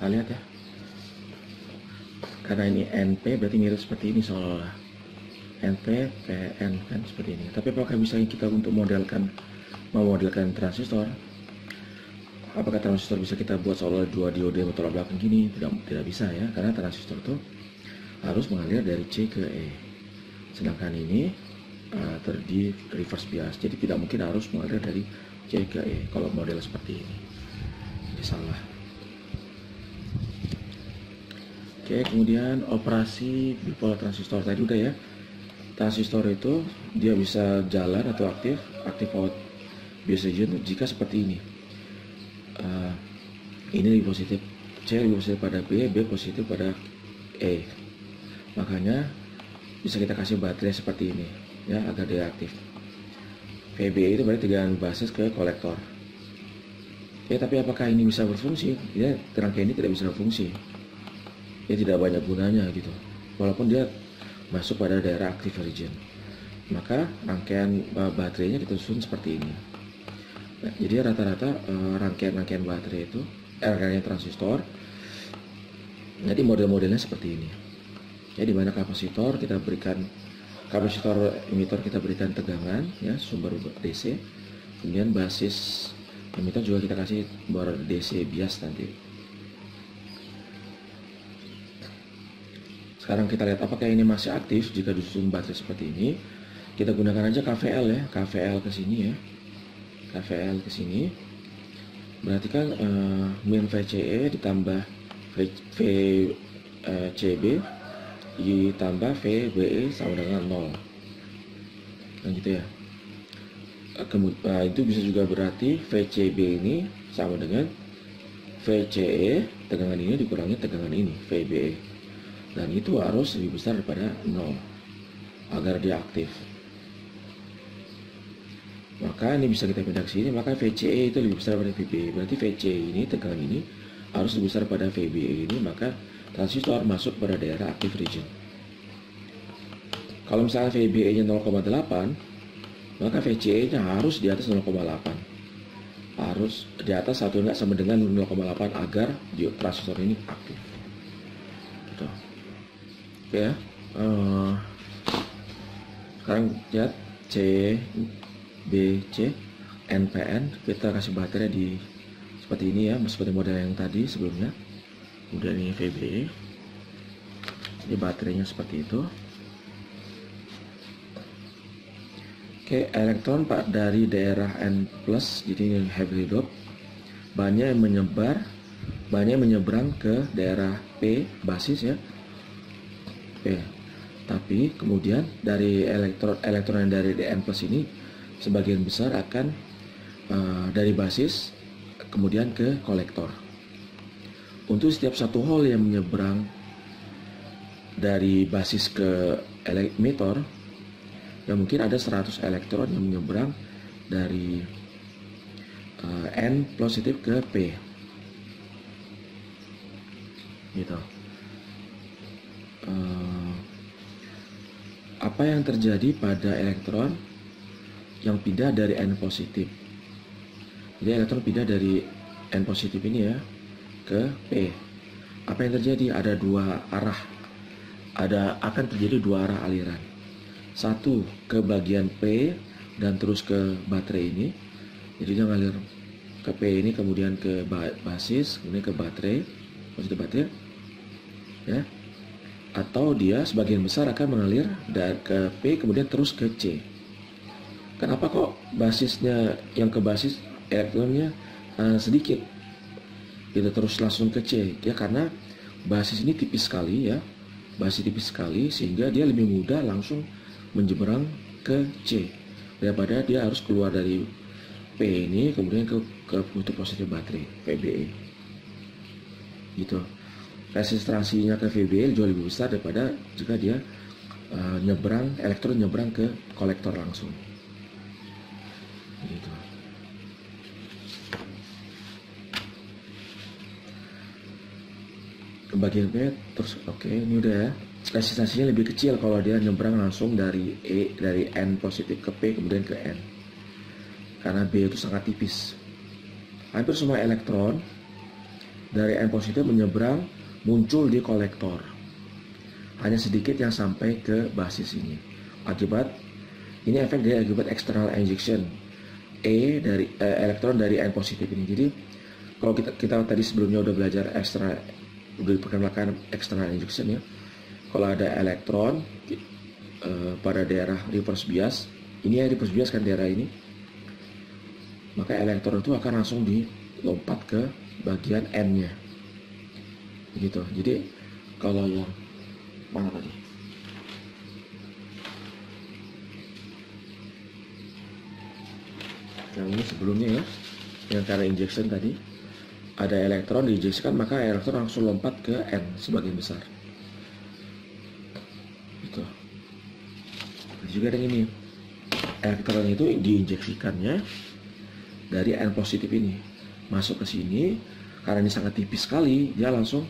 Kalian lihat ya, karena ini NP berarti mirip seperti ini seolah-olah NP PN kan seperti ini. Tapi apakah bisa kita untuk memodelkan transistor? Apakah transistor bisa kita buat seolah dua diode bertolak belakang gini? Tidak bisa ya, karena transistor itu harus mengalir dari C ke E. Sedangkan ini di reverse bias, jadi tidak mungkin harus mengalir dari C ke E kalau model seperti ini. Jadi salah. Oke, kemudian operasi bipolar transistor tadi udah ya. Transistor itu dia bisa jalan atau aktif out bias region jika seperti ini. Ini lebih positif, C lebih positif pada B positif pada E. Makanya bisa kita kasih baterai seperti ini ya, agar dia aktif. VBE itu berarti tegangan basis ke kolektor. Oke, tapi apakah ini bisa berfungsi? Ya, rangkaian ini tidak bisa berfungsi. Dia tidak banyak gunanya gitu, walaupun dia masuk pada daerah active region. Maka rangkaian baterainya kita susun seperti ini. Nah, jadi rata-rata rangkaian baterai itu rangkaian transistor, jadi model-modelnya seperti ini. Jadi mana kapasitor emitor kita berikan tegangan ya, sumber DC, kemudian basis emitor juga kita kasih bar DC bias nanti. Sekarang kita lihat apakah ini masih aktif jika disusun baterai seperti ini. Kita gunakan aja KVL ya, KVL ke sini ya. KVL ke sini. Berarti kan min VCE ditambah VCB ditambah VBE sama dengan 0. Nah gitu ya. Itu bisa juga berarti VCB ini sama dengan VCE, tegangan ini dikurangi tegangan ini, VBE. Dan itu harus lebih besar daripada 0 agar dia aktif. Maka ini bisa kita pindah ke sini, maka VCE itu lebih besar daripada VBE. Berarti VCE ini, tegangan ini harus lebih besar pada VBE ini, maka transistor masuk pada daerah active region. Kalau misalnya VBE nya 0,8, maka VCE nya harus di atas 0,8. Harus di atas atau enggak sama dengan 0,8 agar transistor ini aktif. Gitu. Oke ya, sekarang lihat C, B, C, NPN, kita kasih baterai di seperti ini ya, seperti model yang tadi sebelumnya. Kemudian ini VBE, ini baterainya seperti itu. Oke, elektron dari daerah N+, jadi ini heavily doped, banyak yang menyeberang ke daerah P, basis ya. Oke, tapi kemudian dari elektron yang dari N+ ini sebagian besar akan dari basis kemudian ke kolektor. Untuk setiap satu hole yang menyeberang dari basis ke emitor, ya mungkin ada 100 elektron yang menyeberang dari N positif ke P, gitu. Apa yang terjadi pada elektron yang pindah dari N positif? Jadi elektron pindah dari N positif ini ya ke P. Apa yang terjadi? Ada dua arah. Akan terjadi dua arah aliran. Satu ke bagian P dan terus ke baterai ini. Jadi dia ngalir ke P ini, kemudian ke basis, kemudian ke baterai, positif baterai, ya. Atau dia sebagian besar akan mengalir dari ke P kemudian terus ke C. Kenapa kok basisnya yang ke basis elektronnya sedikit, kita terus langsung ke C? Ya karena basis ini tipis sekali ya, basis tipis sekali sehingga dia lebih mudah langsung menyeberang ke C daripada dia harus keluar dari P ini kemudian ke kutub positif baterai VBE, gitu. Resistansinya ke VBE jauh lebih besar daripada jika dia elektron nyebrang ke kolektor langsung, gitu. Ke bagian B terus, oke, ini udah ya. Resistansinya lebih kecil kalau dia nyebrang langsung dari N positif ke P kemudian ke N, karena B itu sangat tipis. Hampir semua elektron dari N positif menyeberang muncul di kolektor. Hanya sedikit yang sampai ke basis ini. Ini efek dari akibat external injection elektron dari N positif ini. Jadi kalau kita tadi sebelumnya udah belajar udah diperkenalkan external injection ya. Kalau ada elektron pada daerah reverse bias, ini ya reverse bias kan daerah ini, maka elektron itu akan langsung dilompat ke bagian N-nya. Begitu. Jadi kalau yang mana tadi? Yang ini sebelumnya ya, yang karena injection tadi ada elektron diinjeksikan, maka elektron langsung lompat ke N sebagian besar. Gitu. Juga dengan ini, elektron itu diinjeksikannya dari N positif ini masuk ke sini, karena ini sangat tipis sekali, dia langsung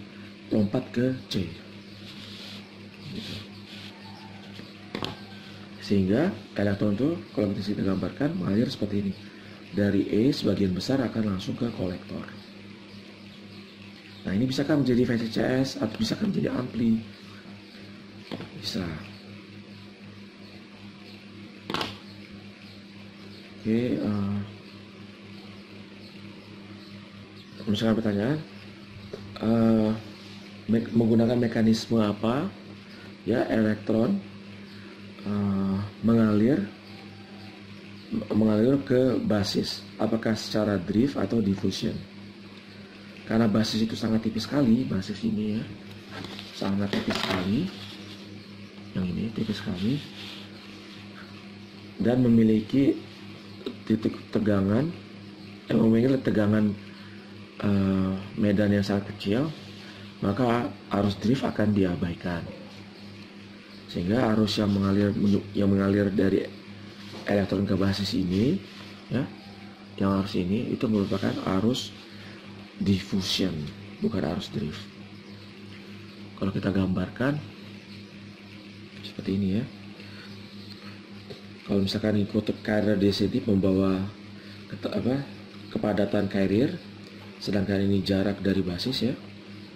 lompat ke C. Gitu. Sehingga elektron itu kalau kita gambarkan mengalir seperti ini. Dari E sebagian besar akan langsung ke kolektor. Nah, ini bisakah menjadi VCCS atau bisakah menjadi ampli? Bisa. Oke, misalkan pertanyaan, menggunakan mekanisme apa ya elektron mengalir ke basis, apakah secara drift atau diffusion? Karena basis itu sangat tipis sekali, basis ini ya sangat tipis sekali, yang ini tipis sekali, dan memiliki titik tegangan medan yang sangat kecil, maka arus drift akan diabaikan, sehingga arus yang mengalir dari elektron ke basis ini ya, yang arus ini itu merupakan arus diffusion, bukan arus drift. Kalau kita gambarkan seperti ini ya, kalau misalkan input carrier DC membawa kepadatan carrier, sedangkan ini jarak dari basis ya,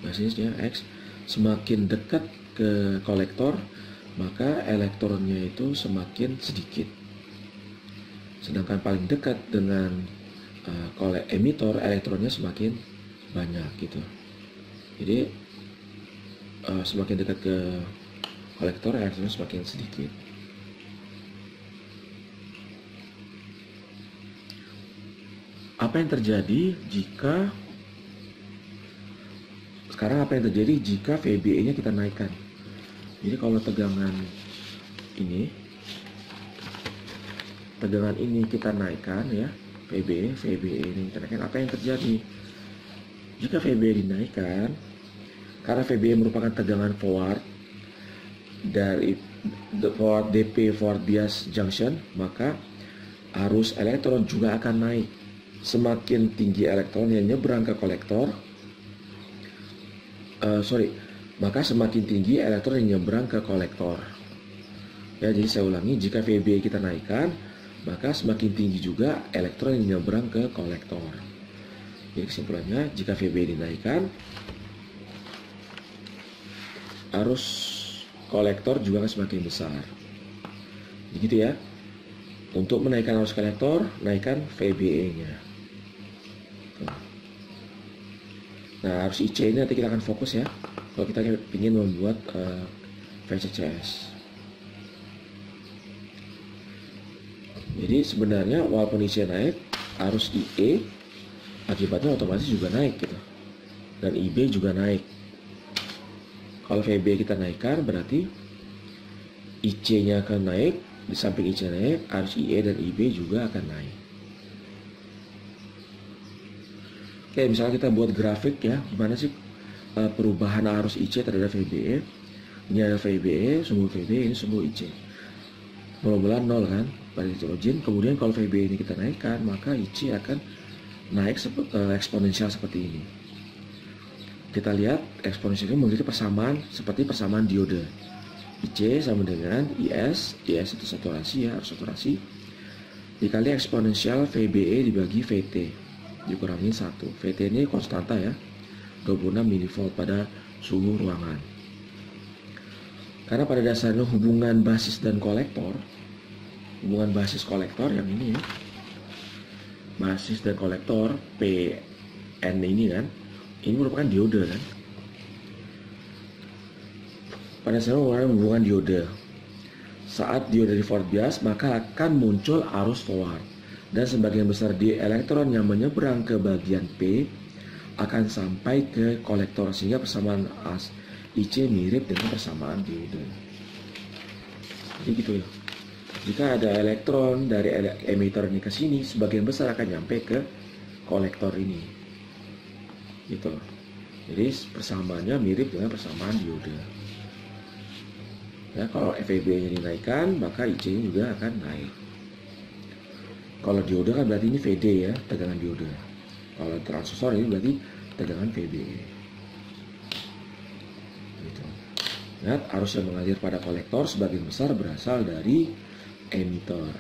basisnya X, semakin dekat ke kolektor maka elektronnya itu semakin sedikit, sedangkan paling dekat dengan emitor elektronnya semakin banyak gitu. Jadi semakin dekat ke kolektor elektronnya semakin sedikit. Apa yang terjadi jika VBE nya kita naikkan? Jadi kalau tegangan ini kita naikkan ya, VBE ini kita naikkan, apa yang terjadi? Jika VBE dinaikkan, karena VBE merupakan tegangan forward dari forward bias junction, maka arus elektron juga akan naik. Semakin tinggi elektron yang nyebrang ke kolektor, maka semakin tinggi elektron yang nyebrang ke kolektor. Ya, jadi saya ulangi, jika VBE kita naikkan, maka semakin tinggi juga elektron yang nyebrang ke kolektor. Jadi kesimpulannya, jika VBE dinaikkan, arus kolektor juga akan semakin besar. Begitu ya. Untuk menaikkan arus kolektor, naikkan VBE-nya. Nah, arus IC ini nanti kita akan fokus ya, kalau kita ingin membuat VCCS. Jadi sebenarnya walaupun IC naik, arus IE akibatnya otomatis juga naik gitu, dan IB juga naik. Kalau VB kita naikkan, berarti IC-nya akan naik, di samping IC naik, arus IE dan IB juga akan naik. Oke, misalnya kita buat grafik ya, gimana sih perubahan arus IC terhadap VBE. Ini ada VBE, sumbu VBE, ini sumbu IC. Mula-mula 0 kan, pada titik origin. Kemudian kalau VBE ini kita naikkan, maka IC akan naik eksponensial seperti ini. Kita lihat eksponensial ini memiliki persamaan seperti persamaan diode. IC sama dengan IS itu saturasi ya, arus saturasi, dikali eksponensial VBE dibagi VT, dikurangi 1. VT ini konstanta ya, 26 mV pada suhu ruangan. Karena pada dasarnya hubungan basis dan kolektor, hubungan basis kolektor yang ini ya, basis dan kolektor PN ini kan, ini merupakan diode kan. Pada dasarnya merupakan hubungan diode. Saat diode di forward bias, maka akan muncul arus forward, dan sebagian besar di elektron yang menyeberang ke bagian P akan sampai ke kolektor, sehingga persamaan IC mirip dengan persamaan diode. Jadi gitu ya. Jika ada elektron dari emitter ini ke sini, sebagian besar akan nyampe ke kolektor ini. Gitu. Jadi persamaannya mirip dengan persamaan diode. Ya, kalau FEB-nya dinaikkan, maka IC-nya juga akan naik. Kalau diode kan berarti ini VD ya, tegangan diode. Kalau transistor ini berarti tegangan VB. Gitu. Lihat, arus yang mengalir pada kolektor sebagian besar berasal dari emitter,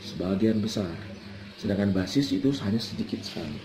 sebagian besar. Sedangkan basis itu hanya sedikit sekali.